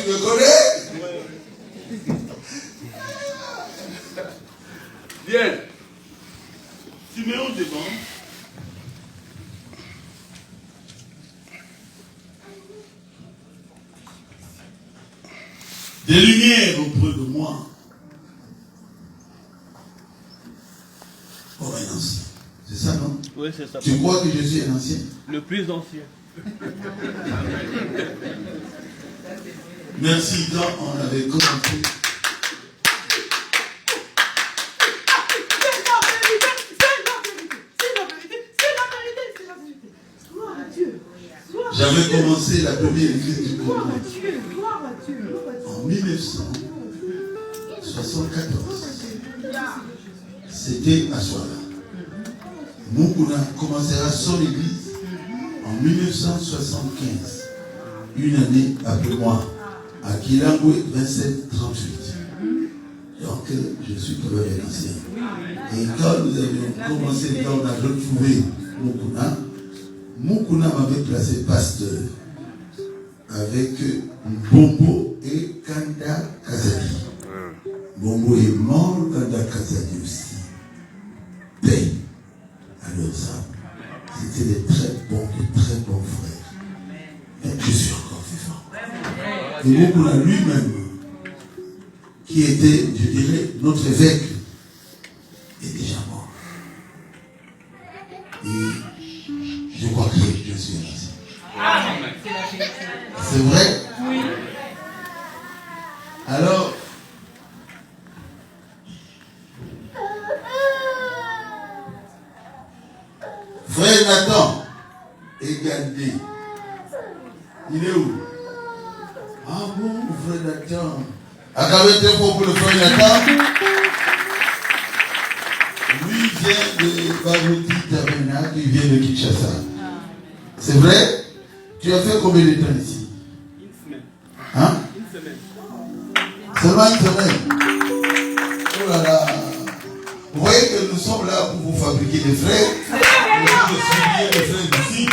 tu me connais? Viens. Tu mets où devant? Des lumières auprès de moi. Oh, un ancien. C'est ça, non? Oui, c'est ça. Tu crois que je suis un ancien? Le plus ancien. Merci, quand on avait commencé. J'avais commencé la première église du Congo en 1974. C'était à Soala. Moukouna commencera son église en 1975, une année après moi, à Kilangwe 2738. Donc, je suis quand même un ancien. Et quand nous avions commencé, quand on a retrouvé Moukouna m'avait placé pasteur avec Bombo et Kanda Kazadi. Bombo est mort, Kanda Kazadi aussi. Paix à leurs âmes. C'était des très bons frères. Et je suis encore vivant. Et Moukouna lui-même, qui était, je dirais, notre évêque, est déjà mort. Et je crois que je suis un ancien. Amen. C'est vrai? Oui. Alors, frère Nathan est gardé. Il est où? Ah bon, frère Nathan. Acabez très fort pour le frère Nathan. Lui vient de Babouti Tamena, qui vient de Kinshasa. C'est vrai? Tu as fait combien de temps ici? Une semaine. Hein? Une semaine. Seulement une semaine. Oh là là. Vous voyez que nous sommes là pour vous fabriquer des frères. Je suis bien les frères d'ici.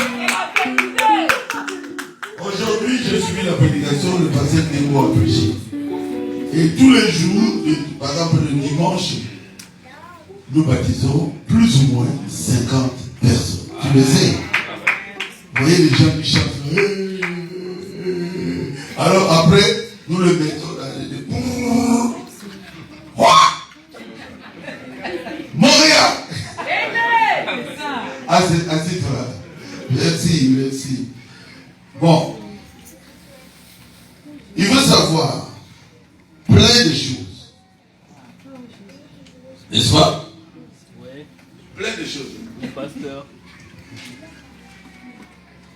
Aujourd'hui, je suis la prédication, le pasteur Négo a prêché. Et tous les jours, par exemple le dimanche, nous baptisons plus ou moins 50 personnes. Tu le sais? Vous voyez les gens qui chantent. Alors après, nous le mettons dans les... Montréal! Assieds-toi. Merci. Bon. Il veut savoir plein de choses. N'est-ce pas? Oui. Plein de choses. Oui, pasteur.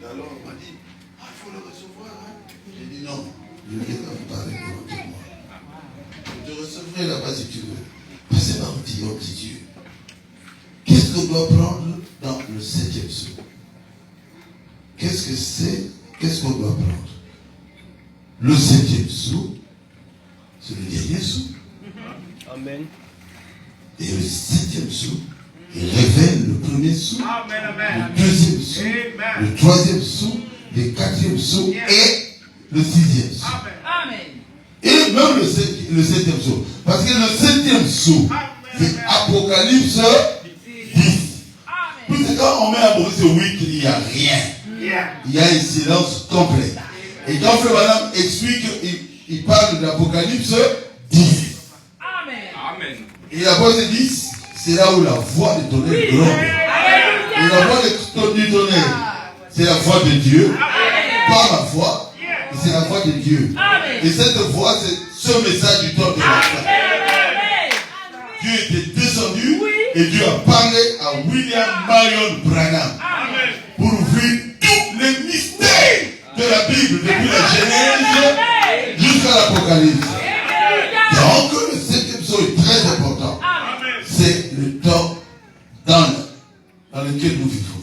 Alors on m'a dit, il faut le recevoir. Hein? J'ai dit non, je ne vais pas vous parler devant moi. Je te recevrai là-bas si tu veux. Passez par un petit homme si tu veux. Qu'est-ce qu'on doit prendre dans le 7e sceau? Qu'est-ce que c'est? Qu'est-ce qu'on doit prendre? Le 7e sceau, c'est le dernier sceau. Amen. Et le 7e sceau, il révèle le premier sceau, le deuxième sceau, le troisième sceau, le quatrième sceau et le 6e sceau. Et même le 7e sceau. Parce que le 7e sceau, c'est Apocalypse 10. Puisque quand on met Apocalypse 8, il n'y a rien. Il y a un silence complet. Et quand Frère Madame explique, il parle de l'Apocalypse 10. Amen. Et l'Apocalypse 10, c'est là où la voix de tonnerre gronde. Et la voix du tonnerre, c'est la voix de Dieu. Pas ma voix, mais c'est la voix de Dieu. Et cette voix, c'est ce message du temps de la fin. Dieu était descendu et Dieu a parlé à William Marion Branham pour ouvrir tous les mystères de la Bible, depuis la Genèse jusqu'à l'Apocalypse. Donc, le 7e sceau est très important. C'est le temps dans lequel nous vivons.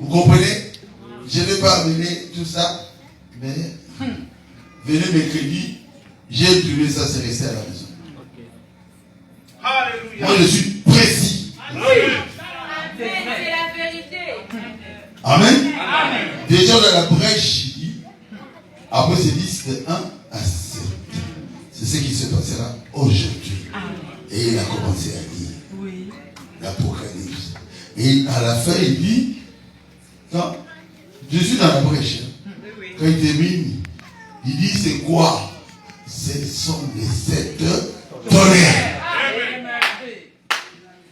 Vous comprenez? Je n'ai pas amené tout ça, mais venez mercredi, j'ai imprimé ça, c'est resté à la maison. Moi, je suis précis. C'est la vérité. Amen. Déjà dans la brèche, il dit, à Après, c'est 10 de 1 à 7. C'est ce qui se passera aujourd'hui. Et il a commencé à lire l'Apocalypse. Et à la fin, il dit, quand je suis dans la brèche, quand il termine, il dit, c'est quoi? Ce sont les 7 tonnerres.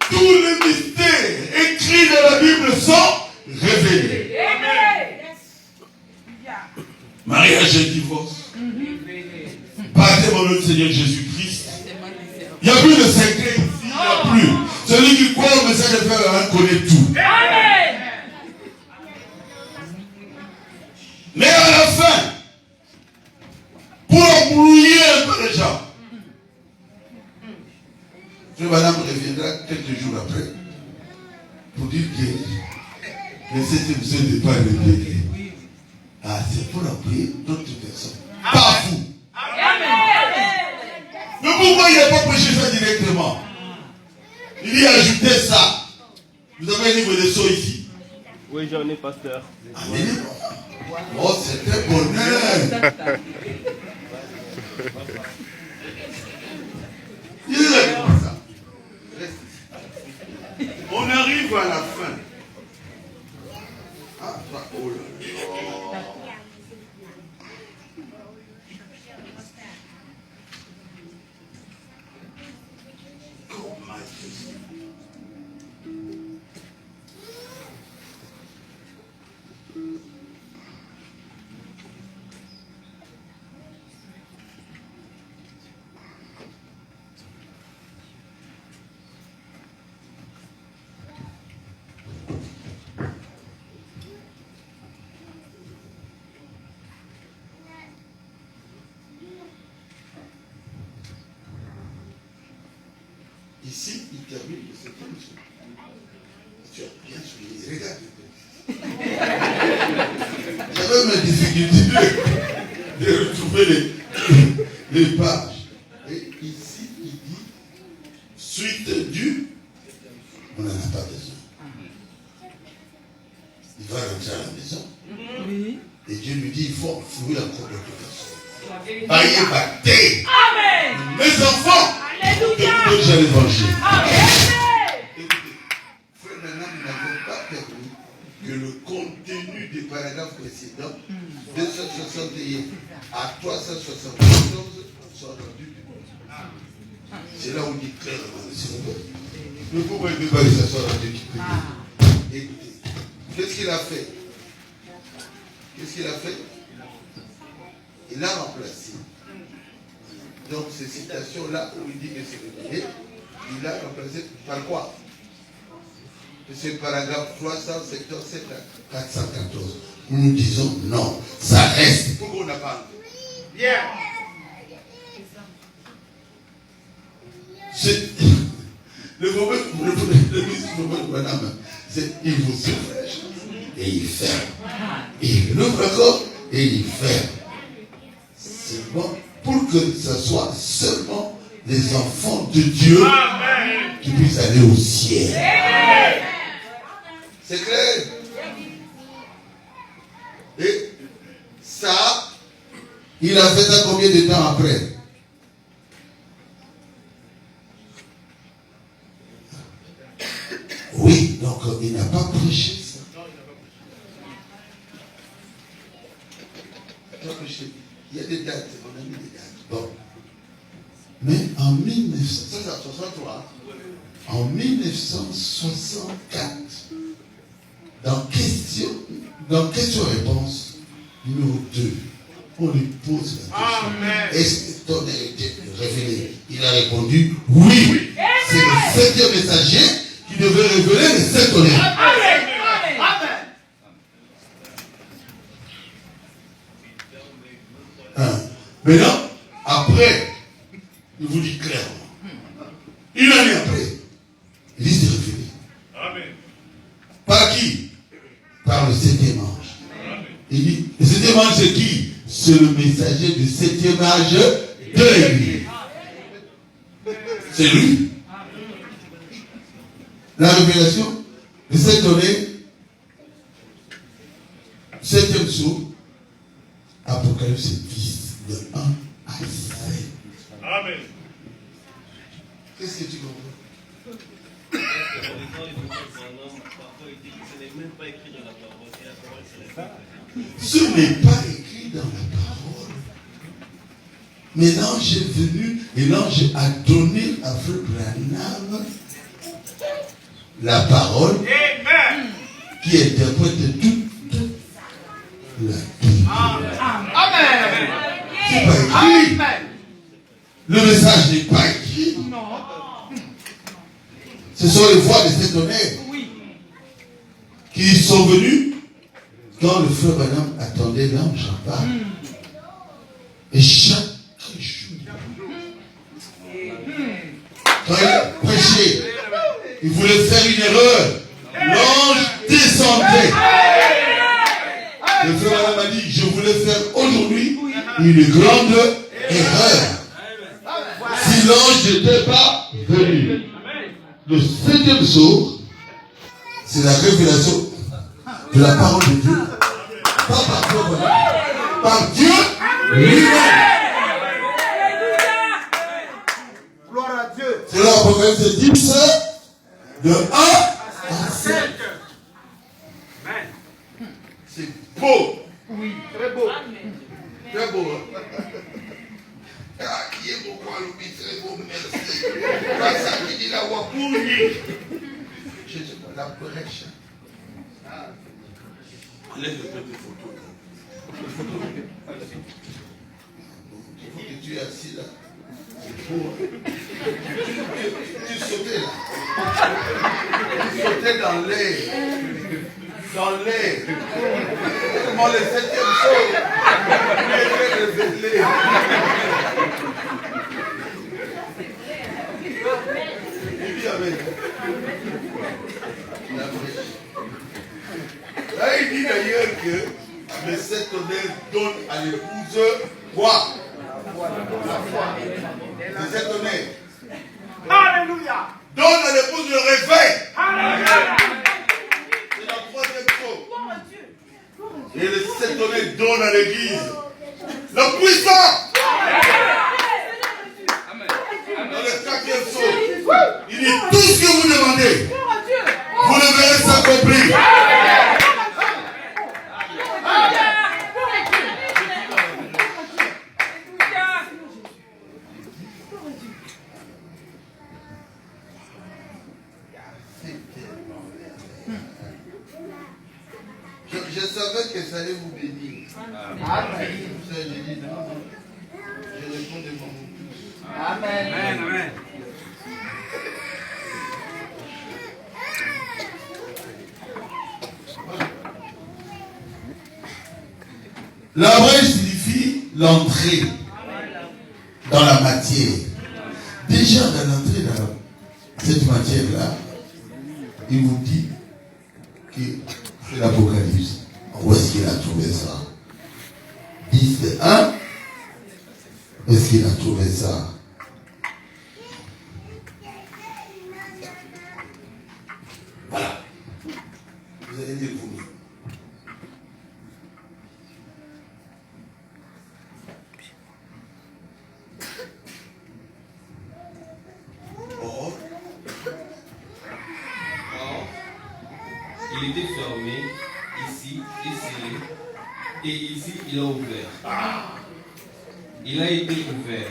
Tous les mystères écrits dans la Bible sont révélés. Mariage et divorce. Baptême au nom du Seigneur Jésus-Christ. Il n'y a plus de secret ici, il n'y a plus. Celui qui croit au message de Frère connaît tout. Amen. Mais à la fin, pour embrouiller un peu les gens, Frère Madame reviendra quelques jours après pour dire que le 7e seul n'est pas révélé. Ah, c'est pour appuyer d'autres personnes. Pas vous. Mais pourquoi il n'a pas prêché ça directement? Il y a ajouté ça. Vous avez un livre de sceaux ici? Oui, j'en ai, pasteur. Amenez-moi. Oh, c'est un bonheur. Dis-le ça. On arrive à la fin. Ah, oh là là. Ici, il termine le 7e jour. Tu as bien souligné. Regarde. J'avais mes difficultés de retrouver les pages. Et ici, il dit suite du. On n'en a pas besoin. Il va rentrer à la maison. Oui. Et Dieu lui dit il faut enfouir encore d'autres personnes. Aïe, bâté. Amen. Mes enfants. Déjà l'évangile. Écoutez, frère Nanam n'avait pas permis que le contenu des paragraphes précédents, 261 à 374, soit rendu. C'est là où il dit clairement le Seigneur. Mais pourquoi il ne peut pas laisser ça rendu? Écoutez, qu'est-ce qu'il a fait? Il a remplacé. Donc, ces citations-là où il dit que c'est révélé, il a remplacé par quoi? C'est paragraphe 377 à 414. Nous disons non, ça reste. Pourquoi on n'a pas? Yeah. C'est le problème de madame, c'est il vous surfèche et il ferme. Il ouvre encore et il ferme. C'est bon. Pour que ce soit seulement les enfants de Dieu qui puissent aller au ciel. C'est clair? Et ça, il a fait ça combien de temps après? Oui, donc il n'a pas prêché ça. Il n'a pas prêché. Il y a des dates, on a mis des dates. Bon. Mais en 1963, en 1964, dans question-réponse numéro 2, on lui pose la question. Est-ce que ton a été révélé? Il a répondu oui. C'est le 7e messager qui devait révéler les 7 tonnerres. Amen. Maintenant, après, il vous dit clairement. Une année après, il dit c'est révélé. Amen. Par qui? Par le 7e ange. Il dit, le 7e ange c'est qui? C'est le messager du 7e âge de l'Église. C'est lui. La révélation, le 7 tonnerres, 7e sceau, après. Apocalypse 10, de 1 à 7. Amen. Qu'est-ce que tu comprends? Ce n'est pas écrit dans la parole. Mais l'ange est venu et l'ange a donné à Frère Branham la parole qui interprète toute la Bible. Amen. C'est pas écrit. Le message n'est pas écrit. Ce sont les voix de cet honneur qui sont venues quand le frère Branham attendait l'ange en bas. Et chaque jour, quand il prêchait, il voulait faire une erreur. L'ange descendait. Le frère Branham a dit, je voulais faire aujourd'hui une grande erreur. Si l'ange n'était pas venu. Le 7e jour, c'est la révélation de la parole de Dieu. Pas par toi, par Dieu lui-même. Gloire à Dieu. C'est là Apocalypse 10, de 1 à 7. C'est beau. Oui, très beau. Très beau. Ah, qui est beaucoup à l'oubli, très beau, merci. Pas ça qui dit la wapouni. Je sais pas, la brèche. Enlève le peu de photos. Il faut que tu es assis là. C'est beau. Tu sautais là. Tu sautais dans l'air. Dans l'air. Comment le 7e saut était révélé. Il vit avec la brèche. Là, il dit d'ailleurs que le 7 honneur donne à l'épouse quoi? La foi. Le 7 honneur. Alléluia. Donne à l'épouse le réveil. Alléluia. C'est la 3e chose. Et le 7 honneur donne à l'église la puissance. Dans le 4e saut, il dit tout ce que vous demandez, vous le verrez s'accomplir. Je savais que ça allait vous bénir. J'ai dit non, je réponds devant vous tous. Amen. Amen. La brèche signifie l'entrée dans la matière. Déjà dans l'entrée dans cette matière-là, il vous dit que c'est l'Apocalypse. Où est-ce qu'il a trouvé ça? 10 1. Où est-ce qu'il a trouvé ça? Voilà. Vous allez dire vous. Il était fermé, ici, et scellé, et ici il a ouvert. Il a été ouvert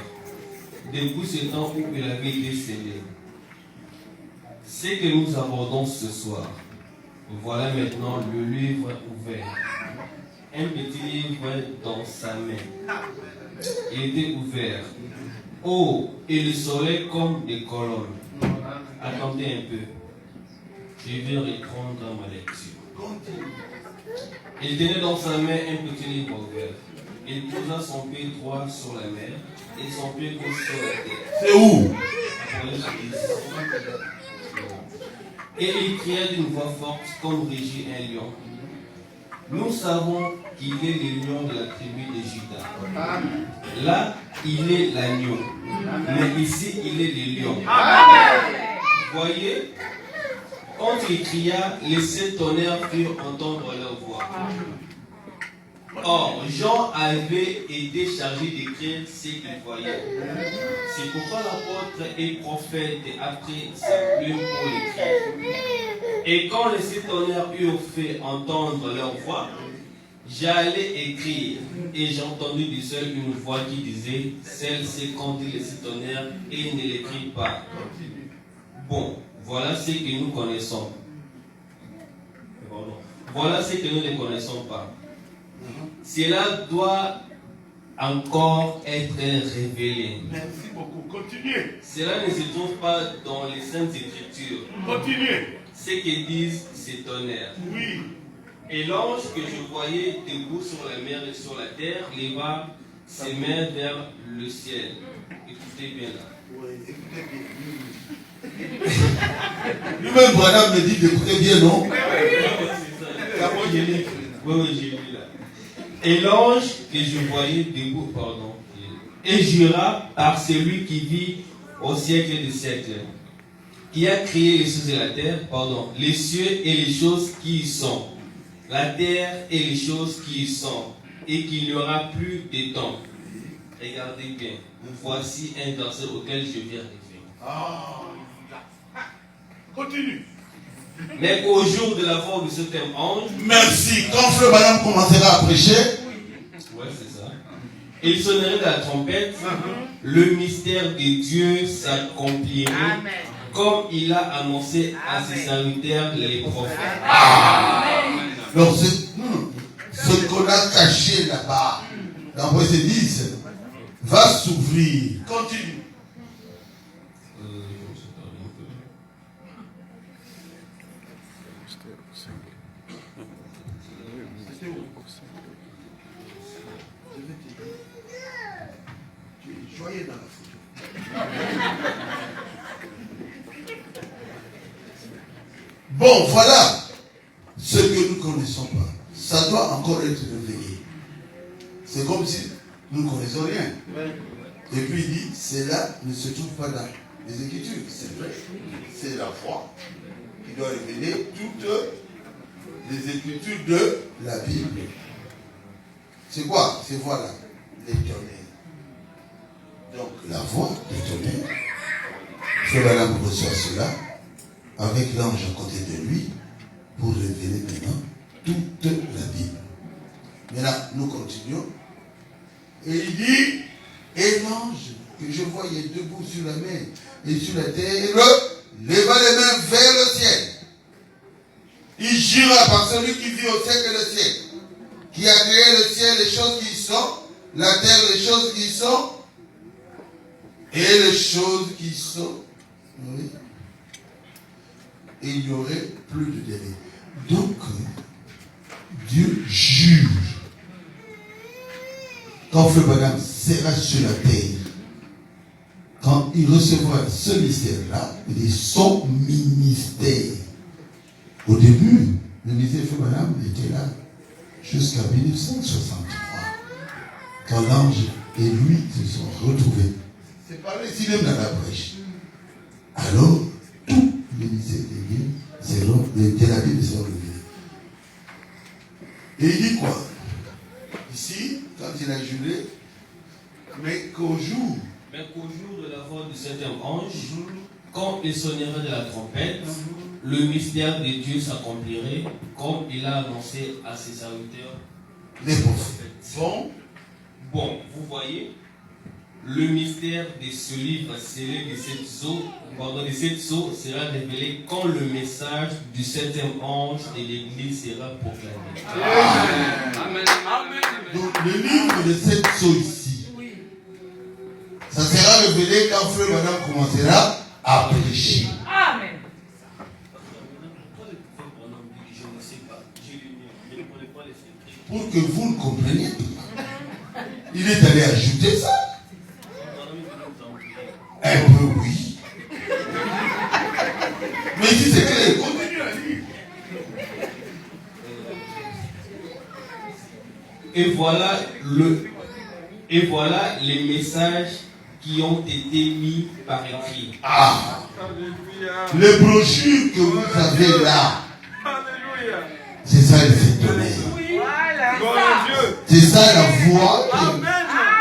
depuis ce temps où il avait été scellé. Ce que nous abordons ce soir, voilà maintenant le livre ouvert. Un petit livre dans sa main. Il était ouvert. Oh, et le soleil comme des colonnes. Attendez un peu. Je vais reprendre ma lecture. Il tenait dans sa main un petit livre ouvert. Il posa son pied droit sur la mer et son pied gauche sur la terre. C'est où? Et il cria d'une voix forte comme rugit un lion. Nous savons qu'il est le lion de la tribu de Juda. Là, il est l'agneau. Mais ici, il est le lion. Voyez, quand il cria, les 7 tonnerres firent entendre leur voix. Or, Jean avait été chargé d'écrire ce qu'il voyait. C'est pourquoi l'apôtre et prophète a pris sa plume pour l'écrire. Et quand les sept tonnerres eurent fait entendre leur voix, j'allais écrire, et j'ai entendu du seul une voix qui disait, celle-ci conduit les sept tonnerres et ne l'écrit pas. Bon, voilà ce que nous connaissons. Voilà ce que nous ne connaissons pas. Cela doit encore être révélé. Merci beaucoup. Continuez. Cela ne se trouve pas dans les Saintes Écritures. Continuez. Ce que disent ces tonnerres. Oui. Et l'ange que je voyais debout sur la mer et sur la terre leva ses mains vers le ciel. Écoutez bien là. Oui, écoutez bien. Lui-même, Branham me dit d'écouter bien, non? Oui, j'ai lu là. Et l'ange que je voyais debout, pardon, et jura par celui qui vit au siècle des siècles, qui a créé les cieux et la terre, les cieux et les choses qui y sont, la terre et les choses qui y sont, et qu'il n'y aura plus de temps. Regardez bien, voici un verset auquel je viens référer. Continue. Mais au jour de la mort du septième ange, Merci. Quand Frère Branham commencera à prêcher, ouais, c'est ça. Il sonnerait de la trompette, le mystère de Dieu s'accomplirait comme il a annoncé à ses serviteurs les prophètes. donc ce qu'on a caché là-bas, dans Verset 10, va s'ouvrir. Continue. Joyeux dans la photo. Bon, voilà ce que nous ne connaissons pas. Ça doit encore être révélé. C'est comme si nous ne connaissons rien. Et puis il dit, cela ne se trouve pas dans les Écritures. C'est vrai. C'est la foi qui doit révéler toutes les Écritures de la Bible. C'est quoi? C'est voilà, les tonnerres. Donc la voix des tonnerres, Frère Branham reçoit cela avec l'ange à côté de lui pour révéler maintenant toute la Bible. Maintenant, nous continuons. Et il dit, et l'ange que je voyais debout sur la mer et sur la terre, leva les mains vers le ciel. Il jura par celui qui vit au siècle des siècles, qui a créé le ciel, les choses qui y sont, la terre, les choses qui y sont, et les choses qui y sont. Oui. Et il n'y aurait plus de délai. Donc, Dieu juge. Quand Frère Branham sera sur la terre, quand il recevra ce mystère-là, il dit son ministère. Au début, le ministère de Frère Branham était là jusqu'à 1963, quand l'ange et lui se sont retrouvés. C'est parlé ici même dans la brèche. Alors, tout le ministère de la Bible sera révélé. Et il dit quoi? Ici, quand il a juré, mais qu'au jour de la voix du septième ange, quand il sonnerait de la trompette, le mystère de Dieu s'accomplirait comme il a annoncé à ses serviteurs. Les prophètes. Bon, vous voyez, le mystère de ce livre scellé des sept sceaux sera révélé quand le message du septième ange de l'Église sera proclamé. Amen. Amen. Donc le livre de sept sceaux ici, ça sera révélé quand Frère Branham commencera à prêcher. Amen. Pour que vous ne compreniez pas. Il est allé ajouter ça. Un peu oui. Mais ici c'est clair. Continue à lire. Et voilà les messages qui ont été mis par écrit. Les brochures que vous avez là, Alléluia. c'est ça le fait tonnerre. Voilà. Dieu. C'est ça la voix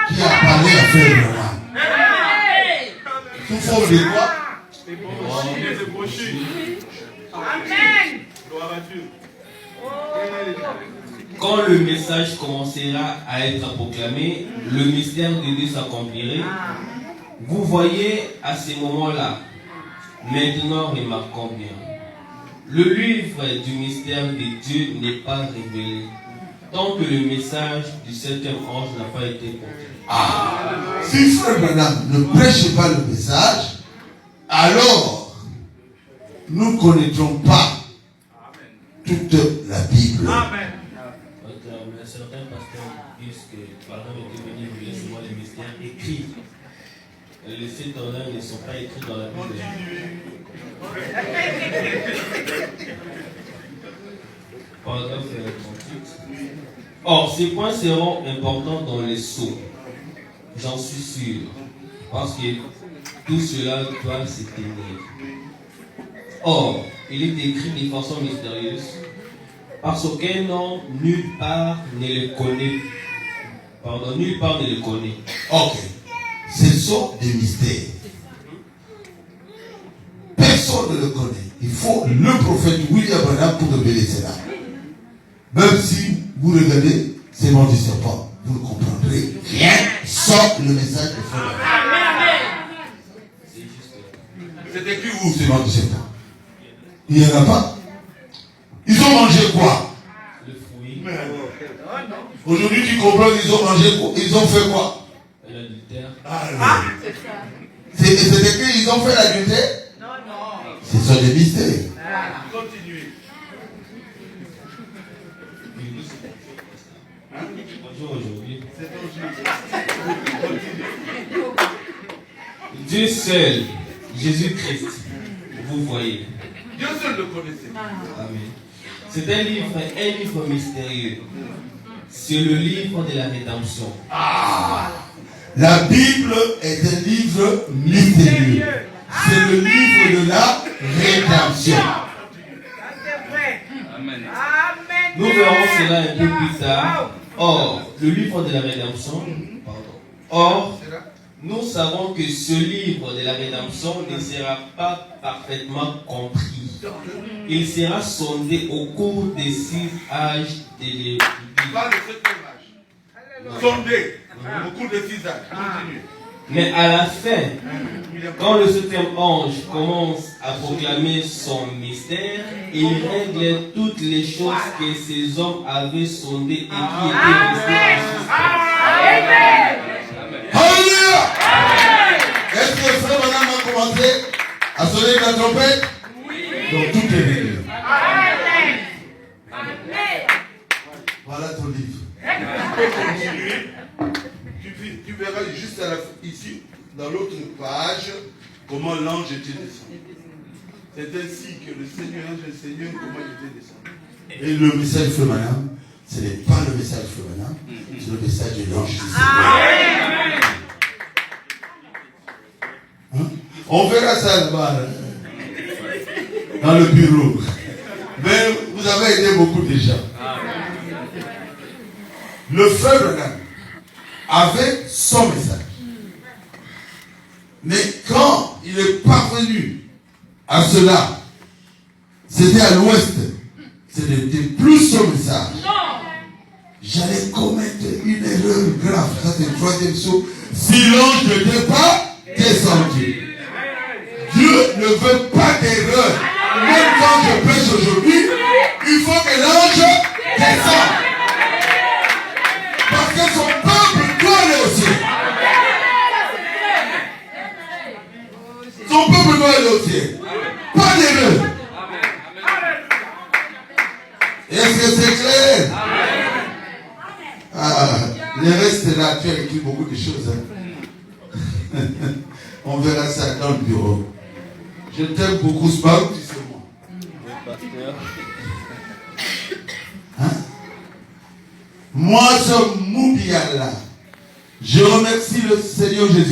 qui a parlé à Frère Branham. Sous forme de quoi? Quand le message commencera à être proclamé, le mystère de Dieu s'accomplirait. Vous voyez à ces moments-là, maintenant remarquons bien, le livre du mystère de Dieu n'est pas révélé tant que le message du septième ange n'a pas été porté. Si Frère Branham ne prêche pas le message, alors nous ne connaîtrons pas toute la Bible. Amen. Certains pasteurs disent que par exemple, était venu révéler souvent les mystères écrits. Les sept honneurs ne sont pas écrits dans la Bible. Paragraphe 38. Or, ces points seront importants dans les sceaux. J'en suis sûr. Parce que tout cela doit se tenir. Or, il est écrit de façon mystérieuse. Parce qu'aucun homme, nulle part ne le connaît. Pardon, nulle part ne le connaît. Ok. Ce sont des mystères. Personne ne le connaît. Il faut le prophète William Branham pour révéler cela. Même si vous regardez, c'est mon du serpent, vous ne comprendrez rien sauf le message de Frère Branham. C'est écrit où c'est mon du serpent? Il n'y en a pas. Ils ont mangé quoi? Le fruit. Aujourd'hui, tu comprends qu'ils ont mangé quoi? Ils ont fait quoi? L'adultère. C'est ça. C'est écrit, ils ont fait l'adultère? Non. Ce sont des mystères. Continuez. Bonjour aujourd'hui. C'est ton Dieu. Dieu seul, Jésus-Christ, vous voyez. Dieu seul le connaissait. Amen. C'est un livre mystérieux. C'est le livre de la rédemption. La Bible est un livre mystérieux. C'est le livre de la rédemption. Amen. Nous verrons cela un peu plus tard. Or, le livre de la rédemption, or, nous savons que ce livre de la rédemption ne sera pas parfaitement compris. Il sera sondé au cours des 6 âges de l'Église. Pas le septième âge. Sondé au cours des 6 âges. Continue. Mais à la fin, quand le septième ange commence à proclamer son mystère, il règle toutes les choses que ces hommes avaient sondées et qui étaient restées en suspens. Alléluia! Est-ce que Frère Branham a commencé à sonner la trompette? Oui. Donc tout est réglé. Voilà ton livre. Tu verras juste à ici, dans l'autre page, comment l'ange était descendu. C'est ainsi que le Seigneur, l'ange du Seigneur, comment il était descendu. Et le message de Frère Branham, ce n'est pas le message de Frère Branham, c'est le message de l'ange du Seigneur. Hein? On verra ça là-bas, dans le bureau. Mais vous avez aidé beaucoup de gens. Le Frère Branham avait son message. Mais quand il est parvenu à cela, c'était à l'ouest. Ce n'était plus son message. J'allais commettre une erreur grave. Ça, c'est le troisième saut. Si l'ange n'était pas descendu. Dieu ne veut pas d'erreur. Même quand je prêche aujourd'hui, il faut que l'ange descende. Parce que son peuple doit aller au ciel. Son peuple doit aller au ciel. Pas d'erreur. Est-ce que c'est clair? Le reste là, tu as écrit beaucoup de choses. Hein? On verra ça dans le bureau. Je t'aime beaucoup, ce pas tu sais moi. Hein? Moi, ce Moubiala, je remercie le Seigneur Jésus.